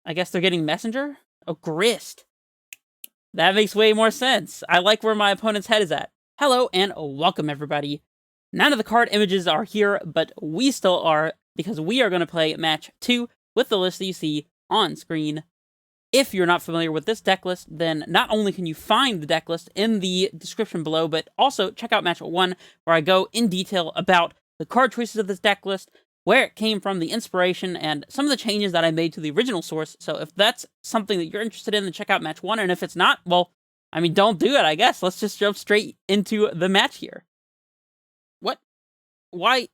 I guess they're getting Messenger? Oh, Grist. That makes way more sense. I like where my opponent's head is at. Hello, and welcome, everybody. None of the card images are here, but we still are, because we are going to play match 2 with the list that you see on screen. If you're not familiar with this deck list, then not only can you find the deck list in the description below, but also check out match 1, where I go in detail about the card choices of this deck list, where it came from, the inspiration, and some of the changes that I made to the original source. So if that's something that you're interested in, then check out match 1, and if it's not, well, I mean, don't do it, I guess. Let's just jump straight into the match here. What? Why?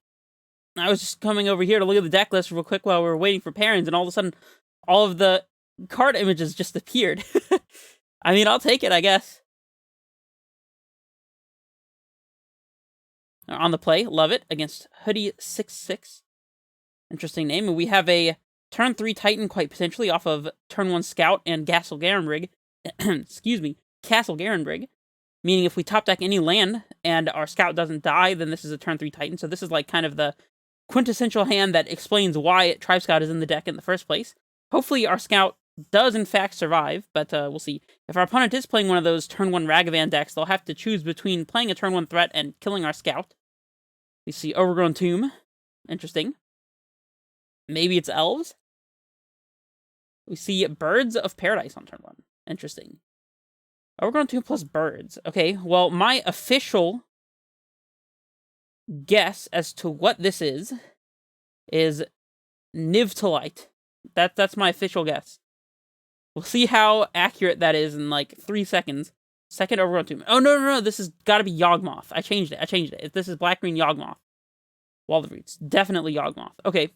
I was just coming over here to look at the deck list real quick while we were waiting for pairings, and all of a sudden, all of the card images just appeared. I mean, I'll take it, I guess. On the play, love it, against Hoodie66. Interesting name. And we have a turn 3 Titan, quite potentially, off of turn 1 Scout and Castle Garenbrig. Excuse me, Castle Garenbrig. Meaning if we top deck any land and our Scout doesn't die, then this is a turn 3 Titan. So this is like kind of the quintessential hand that explains why Tribe Scout is in the deck in the first place. Hopefully our Scout does in fact survive, but we'll see. If our opponent is playing one of those turn 1 Ragavan decks, they'll have to choose between playing a turn 1 threat and killing our Scout. We see Overgrown Tomb. Interesting. Maybe it's Elves. We see Birds of Paradise on turn 1. Interesting. Overgrown Tomb plus Birds. Okay, well, my official guess as to what this is Nivtalite. That's my official guess. We'll see how accurate that is in like 3 seconds. Second Overgrown Tomb. Oh, no, this has got to be Yawgmoth. I changed it. If this is black-green Yawgmoth. Wall of Roots. Definitely Yawgmoth. Okay.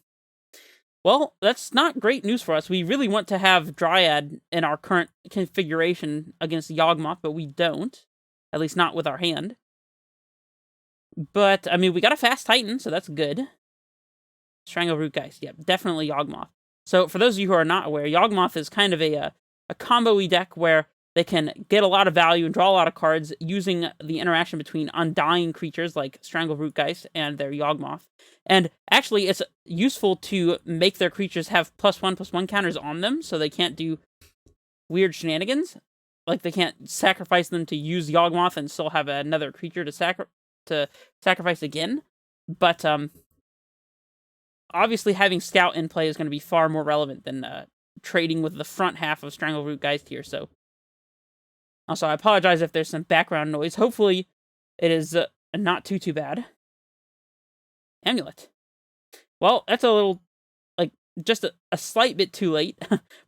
Well, that's not great news for us. We really want to have Dryad in our current configuration against Yawgmoth, but we don't. At least not with our hand. But, I mean, we got a fast Titan, so that's good. Strangle Rootgeist. Yep, definitely Yawgmoth. So, for those of you who are not aware, Yawgmoth is kind of a combo-y deck where they can get a lot of value and draw a lot of cards using the interaction between undying creatures like Strangle Rootgeist and their Yawgmoth. And actually, it's useful to make their creatures have +1/+1 counters on them, so they can't do weird shenanigans. Like, they can't sacrifice them to use Yawgmoth and still have another creature to sacrifice again. But, obviously, having Scout in play is going to be far more relevant than trading with the front half of Strangle Rootgeist here, so. Also, I apologize if there's some background noise. Hopefully, it is not too bad. Amulet. Well, that's a little, like, just a slight bit too late.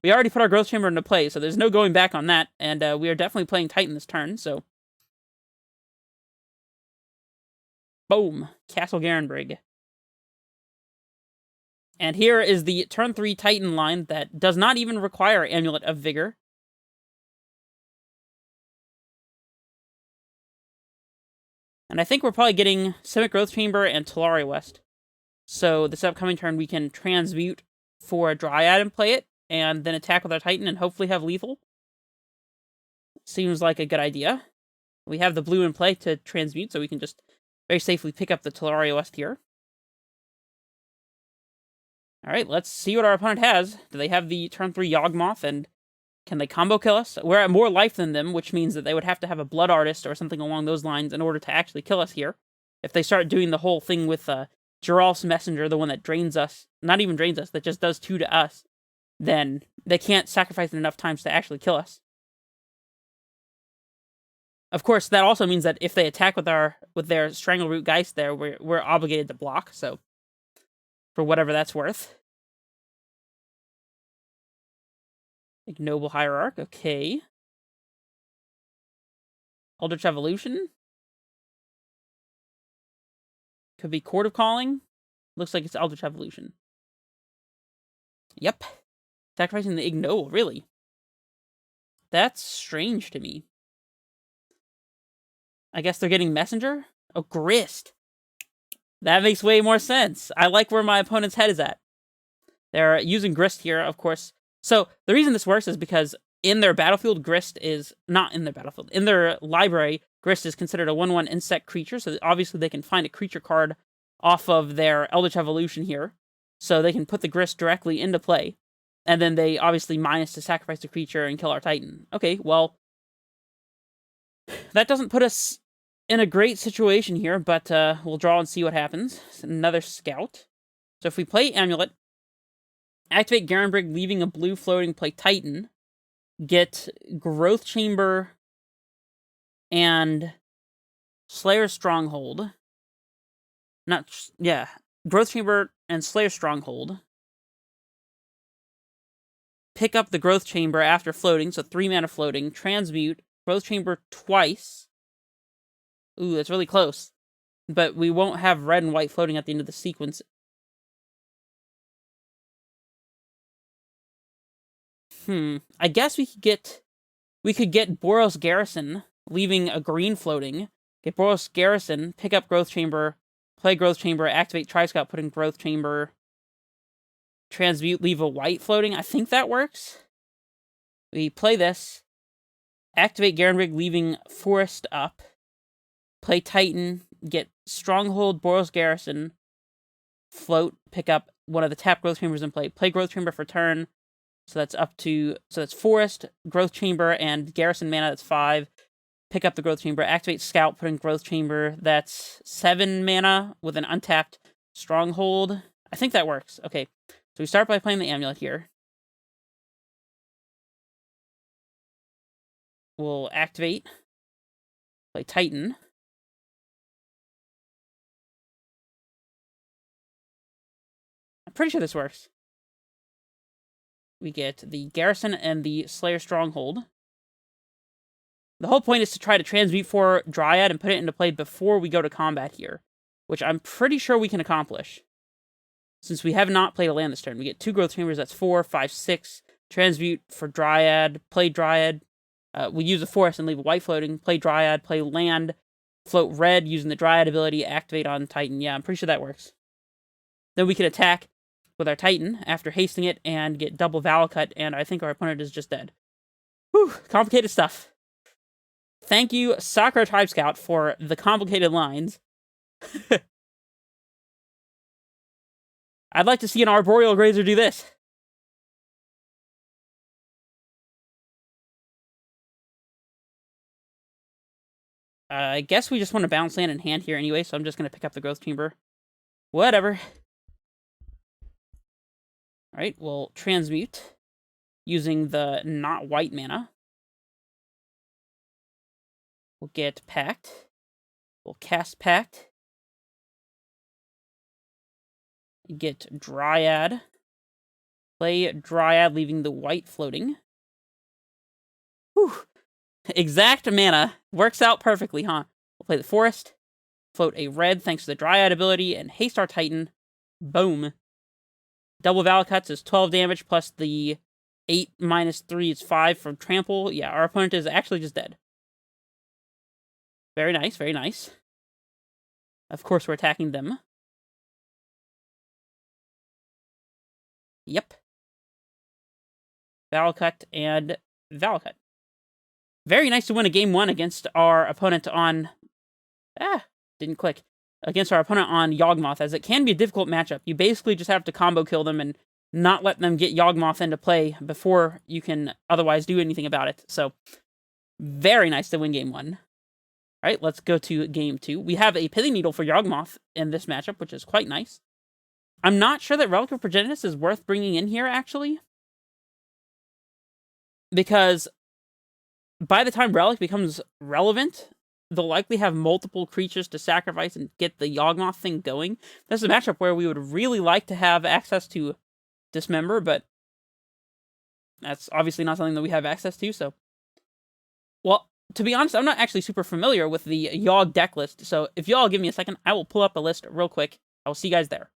We already put our Growth Chamber into play, so there's no going back on that, and we are definitely playing Titan this turn, so. Boom. Castle Garenbrig. And here is the turn 3 Titan line that does not even require Amulet of Vigor. And I think we're probably getting Simic Growth Chamber and Talari West. So this upcoming turn we can transmute for a Dryad and play it, and then attack with our Titan and hopefully have lethal. Seems like a good idea. We have the blue in play to transmute, so we can just very safely pick up the Talari West here. Alright, let's see what our opponent has. Do they have the turn 3 Yawgmoth, and can they combo kill us? We're at more life than them, which means that they would have to have a Blood Artist or something along those lines in order to actually kill us here. If they start doing the whole thing with Geralf's Messenger, the one that drains us, not even drains us, that just does 2 to us, then they can't sacrifice it enough times to actually kill us. Of course, that also means that if they attack with their Strangle Rootgeist there, we're obligated to block, so for whatever that's worth. Ignoble Hierarch, okay. Eldritch Evolution. Could be Court of Calling. Looks like it's Eldritch Evolution. Yep. Sacrificing the Ignoble, really. That's strange to me. I guess they're getting Messenger? Oh, Grist. That makes way more sense. I like where my opponent's head is at. They're using Grist here, of course. So, the reason this works is because in their battlefield, Grist is not in their battlefield. In their library, Grist is considered a 1/1 insect creature, so obviously they can find a creature card off of their Eldritch Evolution here. So they can put the Grist directly into play. And then they obviously minus to sacrifice the creature and kill our Titan. Okay, well, that doesn't put us in a great situation here, but we'll draw and see what happens. It's another scout. So if we play Amulet, activate Garenbrig, leaving a blue floating, play Titan, get Growth Chamber and Slayer's Stronghold. Growth Chamber and Slayer's Stronghold. Pick up the Growth Chamber after floating, so 3 mana floating. Transmute, Growth Chamber twice. Ooh, that's really close. But we won't have red and white floating at the end of the sequence. I guess we could get Boros Garrison, leaving a green floating. Get Boros Garrison, pick up Growth Chamber, play Growth Chamber, activate Tri-Scout, put in Growth Chamber, transmute, leave a white floating. I think that works. We play this, activate Garenbrig, leaving Forest up, play Titan, get Stronghold, Boros Garrison, float, pick up one of the tap Growth Chambers in play Growth Chamber for turn. So that's Forest, Growth Chamber, and Garrison mana, that's 5. Pick up the Growth Chamber, activate Scout, put in Growth Chamber, that's 7 mana with an untapped Stronghold. I think that works. Okay, so we start by playing the Amulet here. We'll activate, play Titan. I'm pretty sure this works. We get the Garrison and the Slayer Stronghold. The whole point is to try to transmute for Dryad and put it into play before we go to combat here, which I'm pretty sure we can accomplish. Since we have not played a land this turn. We get 2 Growth Chambers, that's 4, 5, 6. Transmute for Dryad, play Dryad. We use a Forest and leave a white floating, play Dryad, play land, float red using the Dryad ability, activate on Titan. Yeah, I'm pretty sure that works. Then we can attack with our Titan after hasting it and get double Valakut, and I think our opponent is just dead. Whew, complicated stuff. Thank you, Sakura Tribe Scout, for the complicated lines. I'd like to see an Arboreal Grazer do this. I guess we just want to bounce land in hand here anyway, so I'm just going to pick up the Growth Chamber. Whatever. Alright, we'll transmute using the not white mana. We'll get Pact. We'll cast Pact. Get Dryad. Play Dryad, leaving the white floating. Whew. Exact mana. Works out perfectly, huh? We'll play the Forest. Float a red thanks to the Dryad ability, and haste our Titan. Boom. Double Valakuts is 12 damage, plus the 8 minus 3 is 5 from Trample. Yeah, our opponent is actually just dead. Very nice, very nice. Of course, we're attacking them. Yep. Valakut and Valakut. Very nice to win a game 1 against our opponent on... didn't click. Against our opponent on Yawgmoth, as it can be a difficult matchup. You basically just have to combo kill them and not let them get Yawgmoth into play before you can otherwise do anything about it. So, very nice to win game 1. Alright, let's go to game 2. We have a Pithing Needle for Yawgmoth in this matchup, which is quite nice. I'm not sure that Relic of Progenitus is worth bringing in here, actually. Because by the time Relic becomes relevant, they'll likely have multiple creatures to sacrifice and get the Yawgmoth thing going. This is a matchup where we would really like to have access to Dismember, but that's obviously not something that we have access to, so... Well, to be honest, I'm not actually super familiar with the Yawg deck list, so if y'all give me a second, I will pull up a list real quick. I will see you guys there.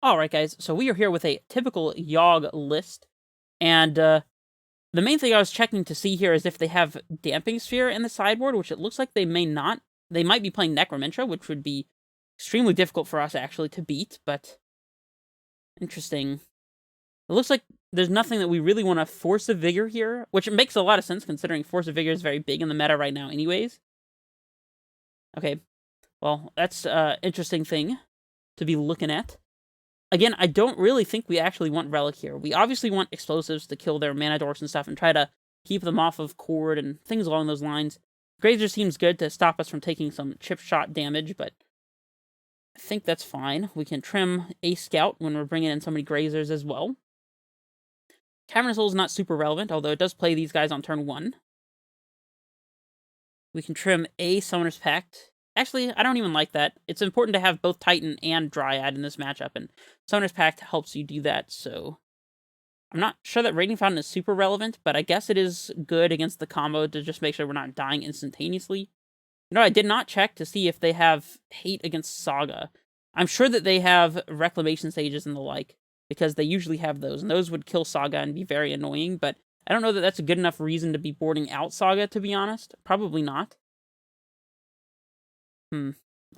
Alright guys, so we are here with a typical Yawg list, and the main thing I was checking to see here is if they have Damping Sphere in the sideboard, which it looks like they may not. They might be playing Necromantra, which would be extremely difficult for us actually to beat, but interesting. It looks like there's nothing that we really want to Force of Vigor here, which makes a lot of sense considering Force of Vigor is very big in the meta right now anyways. Okay, well, that's an interesting thing to be looking at. Again, I don't really think we actually want Relic here. We obviously want explosives to kill their mana dorks and stuff and try to keep them off of Cord and things along those lines. Grazer seems good to stop us from taking some chip shot damage, but I think that's fine. We can trim a Scout when we're bringing in so many Grazers as well. Cavernous Hole is not super relevant, although it does play these guys on turn 1. We can trim a Summoner's Pact. Actually, I don't even like that. It's important to have both Titan and Dryad in this matchup, and Summoner's Pact helps you do that, so I'm not sure that Raging Fountain is super relevant, but I guess it is good against the combo to just make sure we're not dying instantaneously. You know, I did not check to see if they have hate against Saga. I'm sure that they have Reclamation Sages and the like, because they usually have those, and those would kill Saga and be very annoying, but I don't know that that's a good enough reason to be boarding out Saga, to be honest. Probably not.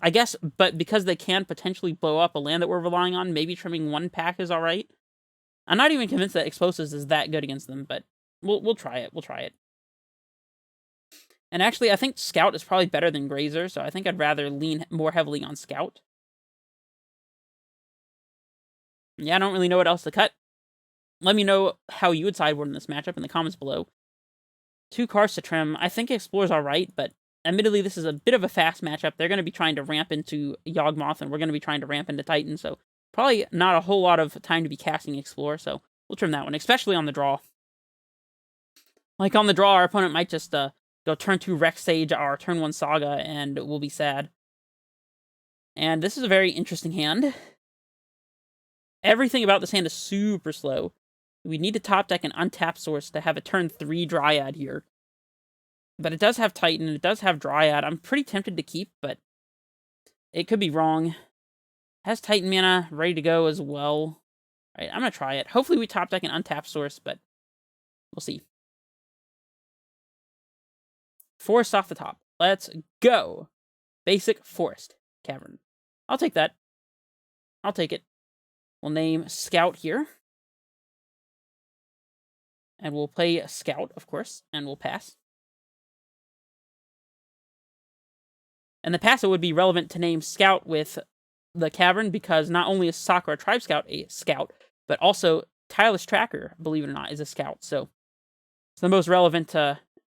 I guess, but because they can potentially blow up a land that we're relying on, maybe trimming 1 pack is alright. I'm not even convinced that Explosives is that good against them, but we'll try it. We'll try it. And actually, I think Scout is probably better than Grazer, so I think I'd rather lean more heavily on Scout. Yeah, I don't really know what else to cut. Let me know how you would sideboard in this matchup in the comments below. 2 cards to trim. I think Explorer's alright, but admittedly, this is a bit of a fast matchup. They're going to be trying to ramp into Yawgmoth, and we're going to be trying to ramp into Titan, so probably not a whole lot of time to be casting Explore, so we'll trim that one, especially on the draw. Like, on the draw, our opponent might just go turn 2 Rex Sage our turn 1 Saga, and we'll be sad. And this is a very interesting hand. Everything about this hand is super slow. We need to top deck an untapped source to have a turn 3 Dryad here. But it does have Titan, and it does have Dryad. I'm pretty tempted to keep, but it could be wrong. Has Titan mana ready to go as well. Alright, I'm going to try it. Hopefully we top deck an untapped source, but we'll see. Forest off the top. Let's go. Basic Forest Cavern. I'll take that. I'll take it. We'll name Scout here. And we'll play Scout, of course, and we'll pass. And the pass, it would be relevant to name Scout with the Cavern, because not only is Sakura Tribe Scout a Scout, but also Tireless Tracker, believe it or not, is a Scout. So it's the most relevant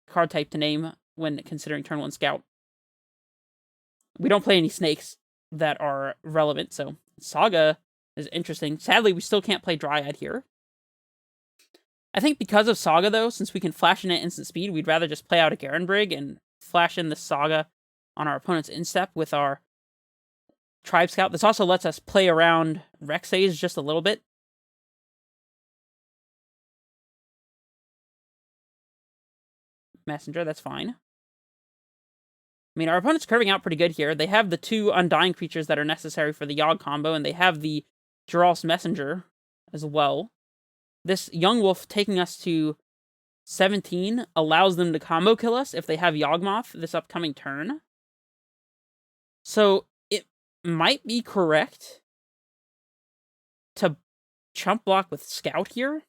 card type to name when considering turn 1 Scout. We don't play any snakes that are relevant, so Saga is interesting. Sadly, we still can't play Dryad here. I think because of Saga, though, since we can flash in at instant speed, we'd rather just play out a Garen Brig and flash in the Saga on our opponent's instep with our Tribe Scout. This also lets us play around Rexaze just a little bit. Messenger, that's fine. I mean, our opponent's curving out pretty good here. They have the 2 Undying creatures that are necessary for the Yawg combo, and they have the Geralt's Messenger as well. This Young Wolf taking us to 17 allows them to combo kill us if they have Yawgmoth this upcoming turn. So it might be correct to chump block with Scout here.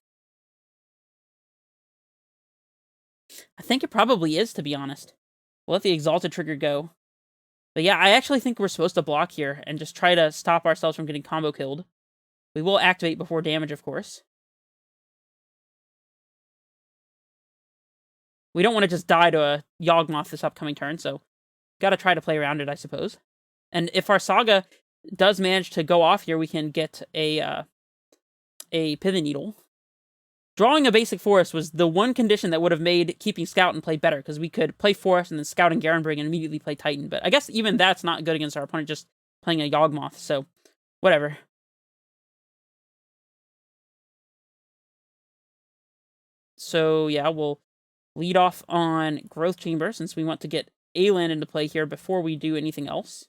I think it probably is, to be honest. We'll let the Exalted trigger go. But yeah, I actually think we're supposed to block here and just try to stop ourselves from getting combo killed. We will activate before damage, of course. We don't want to just die to a Yawgmoth this upcoming turn, so gotta try to play around it, I suppose. And if our Saga does manage to go off here, we can get a Pithing Needle. Drawing a basic Forest was the one condition that would have made keeping Scout and play better, because we could play Forest and then Scout and Garen Brig and immediately play Titan. But I guess even that's not good against our opponent just playing a Yawgmoth, so whatever. So yeah, we'll lead off on Growth Chamber, since we want to get a land into play here before we do anything else.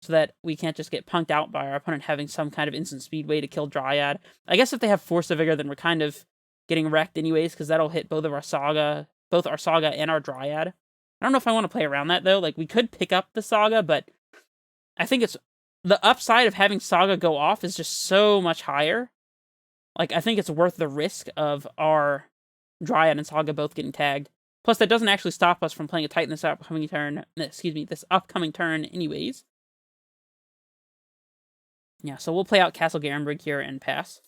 So that we can't just get punked out by our opponent having some kind of instant speed way to kill Dryad. I guess if they have Force of Vigor, then we're kind of getting wrecked anyways, because that'll hit both our Saga and our Dryad. I don't know if I want to play around that, though. Like, we could pick up the Saga, but I think it's... the upside of having Saga go off is just so much higher. Like, I think it's worth the risk of our Dryad and Saga both getting tagged. Plus, that doesn't actually stop us from playing a Titan this upcoming turn anyways. Yeah, so we'll play out Castle Garenbrig here and pass.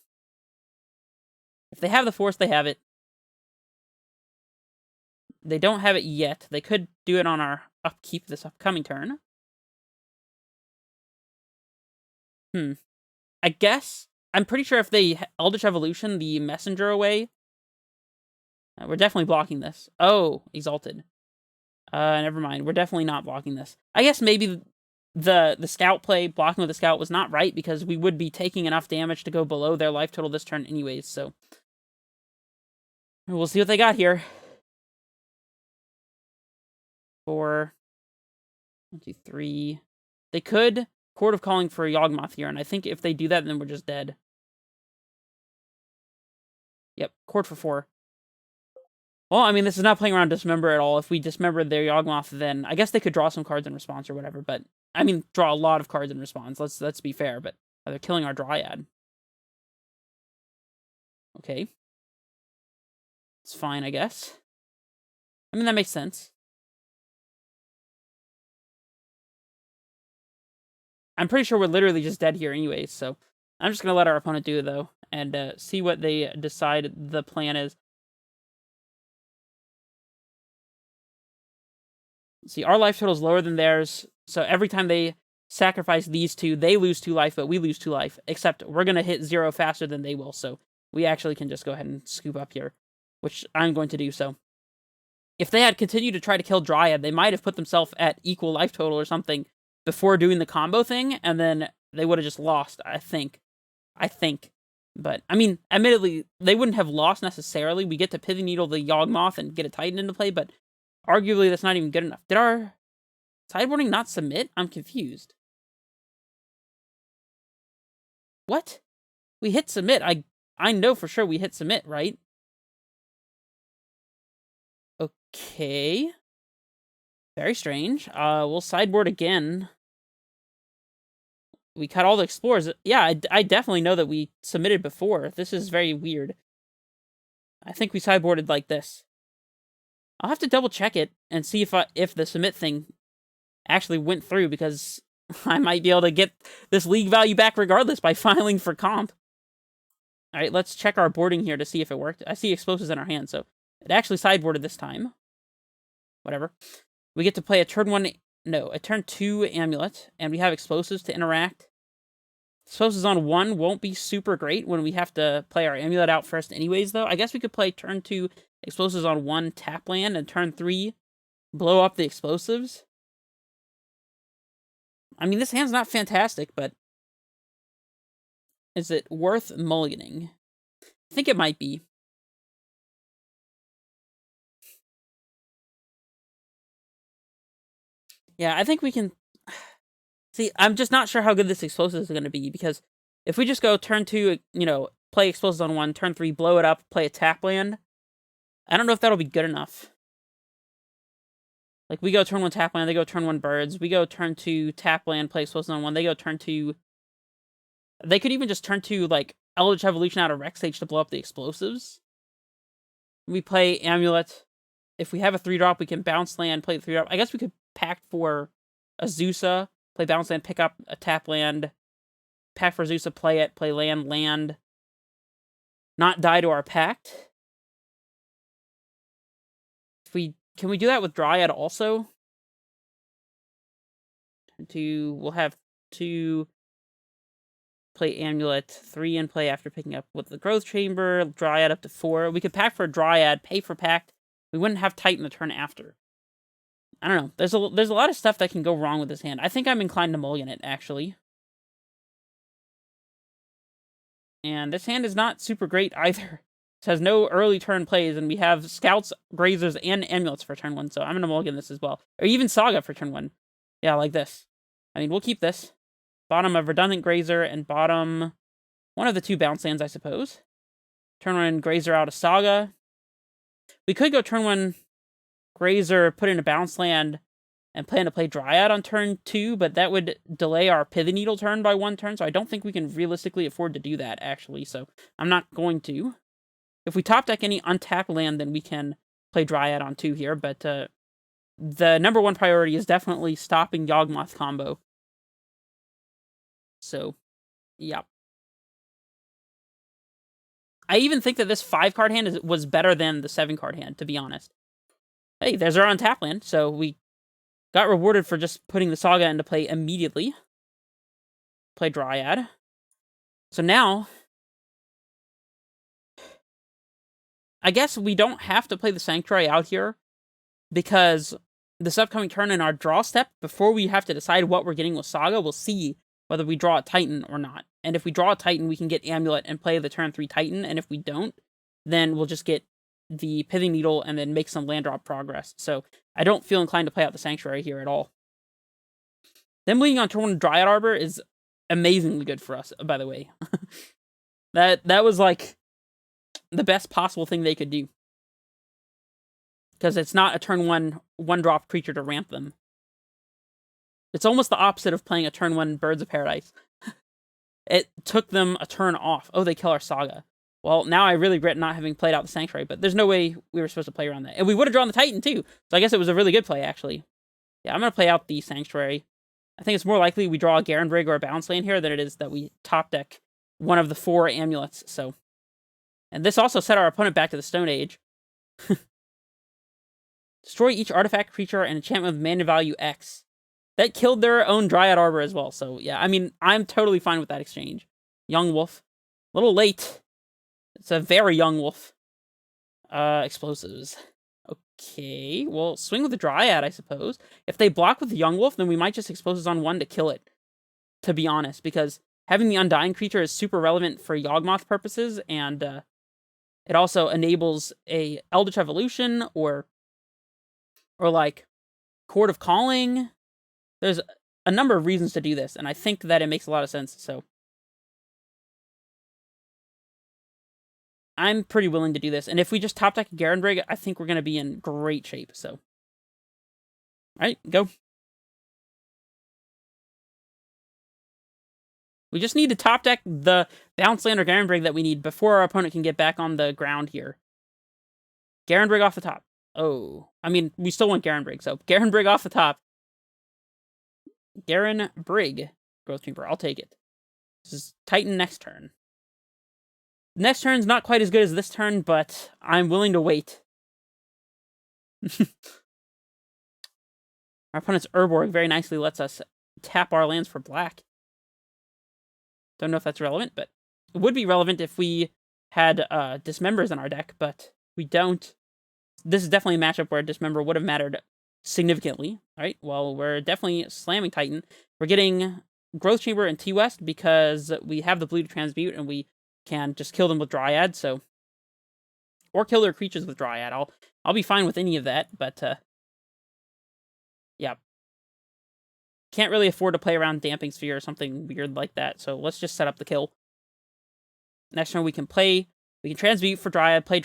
If they have the force, they have it. They don't have it yet. They could do it on our upkeep this upcoming turn. I guess. I'm pretty sure if they Eldritch Evolution the messenger away, we're definitely blocking this. Oh, Exalted. Never mind. We're definitely not blocking this. I guess maybe the scout play, blocking with the scout, was not right because we would be taking enough damage to go below their life total this turn anyways, so we'll see what they got here. 4, 1, 2, 3. They could Court of Calling for Yawgmoth here, and I think if they do that, then we're just dead. Yep, Court for 4. Well, I mean, this is not playing around Dismember at all. If we dismembered their Yawgmoth, then I guess they could draw some cards in response or whatever, but I mean, draw a lot of cards in response. Let's be fair, but they're killing our Dryad. Okay. It's fine, I guess. I mean, that makes sense. I'm pretty sure we're literally just dead here anyways, so I'm just going to let our opponent do it, though, and see what they decide the plan is. See, our life total is lower than theirs, so every time they sacrifice these two, they lose 2 life, but we lose 2 life, except we're going to hit 0 faster than they will, so we actually can just go ahead and scoop up here, which I'm going to do so. If they had continued to try to kill Dryad, they might have put themselves at equal life total or something before doing the combo thing, and then they would have just lost, I think. But, I mean, admittedly, they wouldn't have lost necessarily. We get to Pithing Needle the Yawgmoth and get a Titan into play, but arguably that's not even good enough. Did our sideboarding not submit? I'm confused. What? We hit submit. I know for sure we hit submit, right? Okay. Very strange. We'll sideboard again. We cut all the explorers. Yeah, I definitely know that we submitted before. This is very weird. I think we sideboarded like this. I'll have to double check it and see if the submit thing actually went through, because I might be able to get this league value back regardless by filing for comp. Alright, let's check our boarding here to see if it worked. I see explosives in our hand, so it actually sideboarded this time. Whatever. We get to play a turn 2 Amulet, and we have explosives to interact. Explosives on 1 won't be super great when we have to play our Amulet out first anyways, though. I guess we could play turn 2 explosives on 1, tap land, and turn 3 blow up the explosives. I mean, this hand's not fantastic, but is it worth mulliganing? I think it might be. Yeah, I think we can... See, I'm just not sure how good this explosive is going to be, because if we just go turn 2, play explosives on 1, turn 3, blow it up, play a tap land, I don't know if that'll be good enough. Like, we go turn 1 tap land, they go turn 1 birds, we go turn 2 tap land, play explosives on 1, they go turn 2... They could even just turn 2, like, Eldritch Evolution out of Rex Stage to blow up the explosives. We play Amulet. If we have a 3-drop, we can bounce land, play the 3-drop. I guess we could pact for Azusa, play bounce land, pick up a tap land, pact for Azusa, play it, play land, not die to our pact. Can we do that with Dryad also? We'll have 2, play Amulet, 3 in play after picking up with the Growth Chamber, Dryad up to 4. We could pact for a Dryad, pay for pact. We wouldn't have Titan the turn after. I don't know. There's a lot of stuff that can go wrong with this hand. I think I'm inclined to mulligan it, actually. And this hand is not super great either. It has no early turn plays, and we have Scouts, Grazers, and Amulets for turn 1, so I'm going to mulligan this as well. Or even Saga for turn 1. Yeah, like this. I mean, we'll keep this. Bottom of Redundant Grazer, and bottom one of the 2 bounce lands, I suppose. Turn 1 Grazer out of Saga. We could go turn 1 Grazer, put in a bounce land, and plan to play Dryad on turn 2, but that would delay our Pithing Needle turn by 1 turn, so I don't think we can realistically afford to do that, actually, so I'm not going to. If we top deck any untapped land, then we can play Dryad on 2 here, but the number 1 priority is definitely stopping Yawgmoth combo. So, Yep. I even think that this 5-card hand was better than the 7-card hand, to be honest. Hey, there's our untap land, so we got rewarded for just putting the Saga into play immediately. Play Dryad. So now, I guess we don't have to play the Sanctuary out here, because this upcoming turn in our draw step, before we have to decide what we're getting with Saga, we'll see whether we draw a Titan or not. And if we draw a Titan, we can get Amulet and play the turn 3 Titan, and if we don't, then we'll just get the Pithing Needle and then make some land drop progress. So I don't feel inclined to play out the Sanctuary here at all. Then bleeding on turn 1 Dryad Arbor is amazingly good for us, by the way. that was like the best possible thing they could do. Because it's not a turn 1-drop creature to ramp them. It's almost the opposite of playing a turn 1 Birds of Paradise. It took them a turn off. Oh, they kill our Saga. Well, now I really regret not having played out the Sanctuary, but there's no way we were supposed to play around that. And we would have drawn the Titan, too. So I guess it was a really good play, actually. Yeah, I'm going to play out the Sanctuary. I think it's more likely we draw a Garenbrig or a Bounce Land here than it is that we top deck one of the 4 amulets, so. And this also set our opponent back to the Stone Age. Destroy each artifact, creature, and enchantment with mana value X. That killed their own Dryad Arbor as well, so yeah, I mean, I'm totally fine with that exchange. Young Wolf. A little late. It's a very young wolf. Explosives. Okay, well, swing with the Dryad, I suppose. If they block with the Young Wolf, then we might just Explosives on 1 to kill it, to be honest, because having the Undying creature is super relevant for Yawgmoth purposes, and it also enables a Eldritch Evolution, or like, Chord of Calling. There's a number of reasons to do this, and I think that it makes a lot of sense, so. I'm pretty willing to do this. And if we just top deck Garenbrig, I think we're going to be in great shape, so. Alright, go. We just need to top deck the Bounce Land or Garenbrig that we need before our opponent can get back on the ground here. Garenbrig off the top. Oh, I mean, we still want Garenbrig, so Garenbrig off the top. Garenbrig. Growth Chamber, I'll take it. This is Titan next turn. Next turn's not quite as good as this turn, but I'm willing to wait. Our opponent's Urborg very nicely lets us tap our lands for black. Don't know if that's relevant, but it would be relevant if we had Dismembers in our deck, but we don't. This is definitely a matchup where Dismember would have mattered significantly. Alright, well, we're definitely slamming Titan. We're getting Growth Chamber and T-West because we have the blue to transmute, and we can just kill them with Dryad, so. Or kill their creatures with Dryad. I'll be fine with any of that, but, yeah. Can't really afford to play around Damping Sphere or something weird like that, so let's just set up the kill. Next turn we can transmute for Dryad, play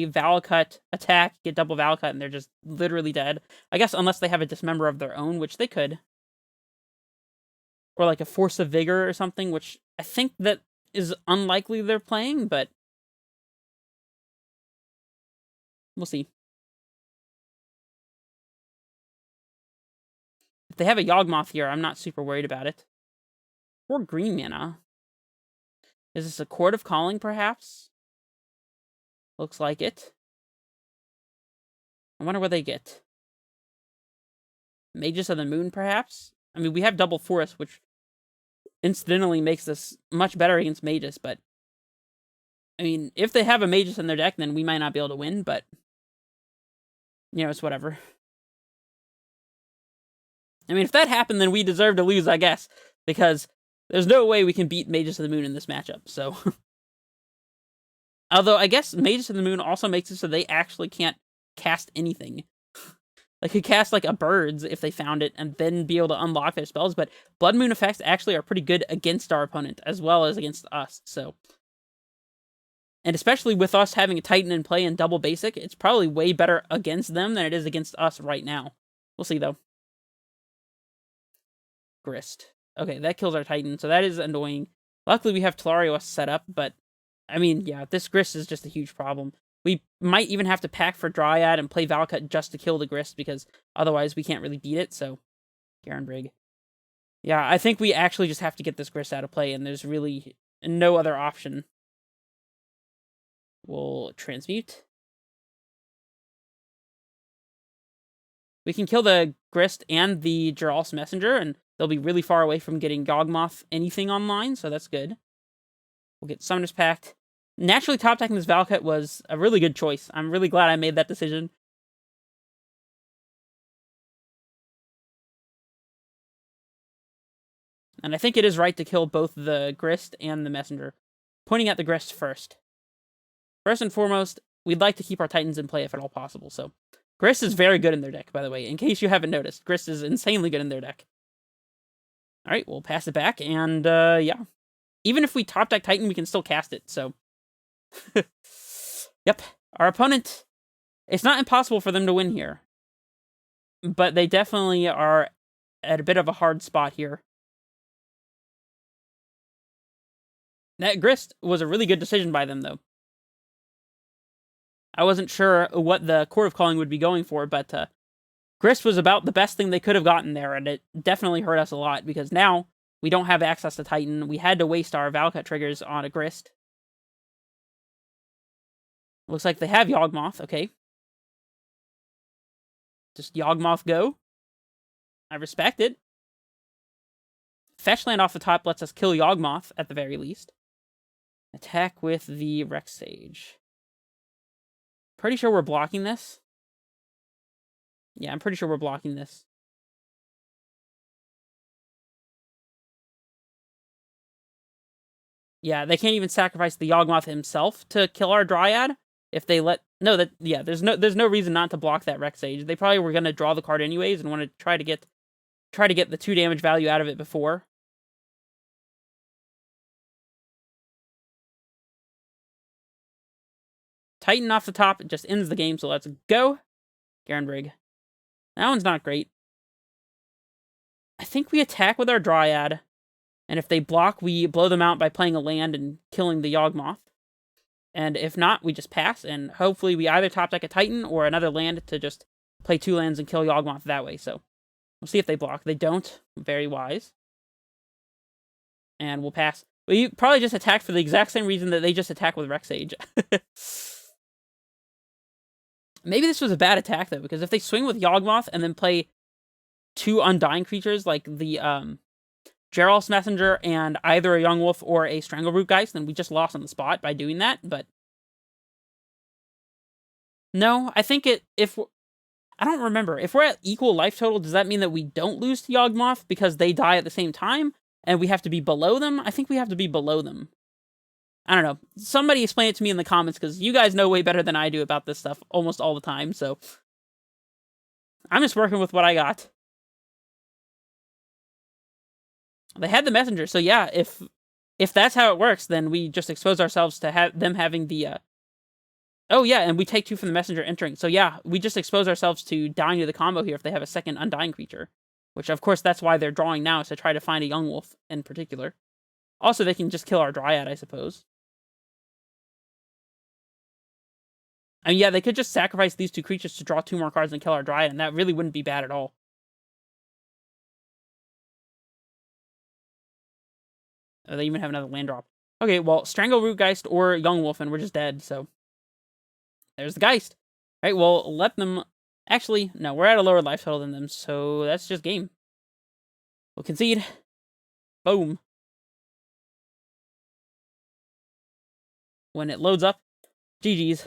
Valakut, attack, get double Valakut, and they're just literally dead. I guess unless they have a Dismember of their own, which they could. Or like a Force of Vigor or something, which I think that is unlikely they're playing, but we'll see. If they have a Yawgmoth here, I'm not super worried about it. 4 green mana. Is this a Chord of Calling, perhaps? Looks like it. I wonder what they get. Magus of the Moon, perhaps? I mean, we have double Forest, which incidentally makes this much better against Magus, but I mean, if they have a Magus in their deck, then we might not be able to win, but you know, it's whatever. I mean, if that happened, then we deserve to lose, I guess, because there's no way we can beat Magus of the Moon in this matchup, so. Although, I guess Magus of the Moon also makes it so they actually can't cast anything. They could cast, like, a Birds if they found it, and then be able to unlock their spells, but Blood Moon effects actually are pretty good against our opponent, as well as against us, so. And especially with us having a Titan in play and double basic, it's probably way better against them than it is against us right now. We'll see, though. Grist. Okay, that kills our Titan, so that is annoying. Luckily, we have Telarios set up, but, I mean, yeah, this Grist is just a huge problem. We might even have to pack for Dryad and play Valakut just to kill the Grist, because otherwise we can't really beat it, so. Garenbrig. Yeah, I think we actually just have to get this Grist out of play, and there's really no other option. We'll transmute. We can kill the Grist and the Geralf's Messenger, and they'll be really far away from getting Yawgmoth anything online, so that's good. We'll get Summoner's Pact. Naturally, top decking this Valakut was a really good choice. I'm really glad I made that decision. And I think it is right to kill both the Grist and the Messenger. Pointing at the Grist first. First and foremost, we'd like to keep our Titans in play if at all possible, so... Grist is very good in their deck, by the way, in case you haven't noticed. Grist is insanely good in their deck. Alright, we'll pass it back, and, yeah. Even if we top deck Titan, we can still cast it, so... Yep. Our opponent... It's not impossible for them to win here. But they definitely are at a bit of a hard spot here. That Grist was a really good decision by them, though. I wasn't sure what the Court of Calling would be going for, but Grist was about the best thing they could have gotten there, and it definitely hurt us a lot, because now we don't have access to Titan. We had to waste our Valakut triggers on a Grist. Looks like they have Yawgmoth, okay. Just Yawgmoth go. I respect it. Fetch land off the top lets us kill Yawgmoth, at the very least. Attack with the Rex Sage. Pretty sure we're blocking this. Yeah, I'm pretty sure we're blocking this. Yeah, they can't even sacrifice the Yawgmoth himself to kill our Dryad. If they let... No, yeah, there's no reason not to block that Rex Sage. They probably were going to draw the card anyways and want to try to get the 2 damage value out of it before. Titan off the top, it just ends the game, so let's go. Garenbrig. That one's not great. I think we attack with our Dryad, and if they block, we blow them out by playing a land and killing the Yawgmoth. And if not, we just pass, and hopefully we either top deck a Titan or another land to just play 2 lands and kill Yawgmoth that way, so we'll see if they block. They don't. Very wise. And we'll pass. We probably just attack for the exact same reason that they just attack with Rex Sage. Maybe this was a bad attack, though, because if they swing with Yawgmoth and then play 2 Undying creatures, like the Geralf's Messenger and either a Yawgmoth or a Strangleroot Geist, then we just lost on the spot by doing that, but... No, I think I don't remember. If we're at equal life total, does that mean that we don't lose to Yawgmoth because they die at the same time, and we have to be below them? I think we have to be below them. I don't know. Somebody explain it to me in the comments, because you guys know way better than I do about this stuff almost all the time, so... I'm just working with what I got. They had the Messenger, so yeah, if that's how it works, then we just expose ourselves to them having the... Oh yeah, and we take 2 from the Messenger entering. So yeah, we just expose ourselves to dying to the combo here if they have a second Undying creature. Which, of course, that's why they're drawing now, is to try to find a Yawgmoth in particular. Also, they can just kill our Dryad, I suppose. I mean, yeah, they could just sacrifice these 2 creatures to draw 2 more cards and kill our Dryad, and that really wouldn't be bad at all. Oh, they even have another land drop. Okay, well, Strangleroot Geist or Yawgmoth, and we're just dead, so... There's the Geist. Alright, well, let them... Actually, no, we're at a lower life total than them, so that's just game. We'll concede. Boom. When it loads up, GG's.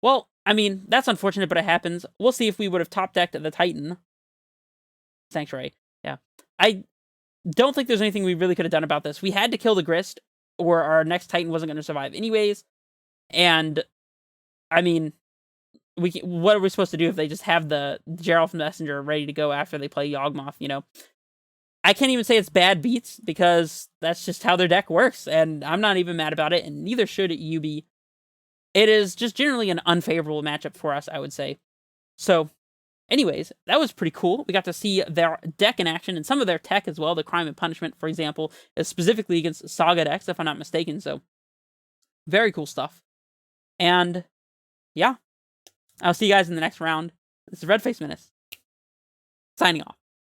Well, I mean, that's unfortunate, but it happens. We'll see if we would have top-decked the Titan. Sanctuary. Yeah. I don't think there's anything we really could have done about this. We had to kill the Grist, or our next Titan wasn't going to survive anyways. And, I mean, what are we supposed to do if they just have the Geralf's Messenger ready to go after they play Yawgmoth, you know? I can't even say it's bad beats, because that's just how their deck works, and I'm not even mad about it, and neither should you be. It is just generally an unfavorable matchup for us, I would say. So, anyways, that was pretty cool. We got to see their deck in action, and some of their tech as well. The Crime and Punishment, for example, is specifically against Saga decks, if I'm not mistaken, so very cool stuff. And, yeah, I'll see you guys in the next round. This is Redface Menace, signing off.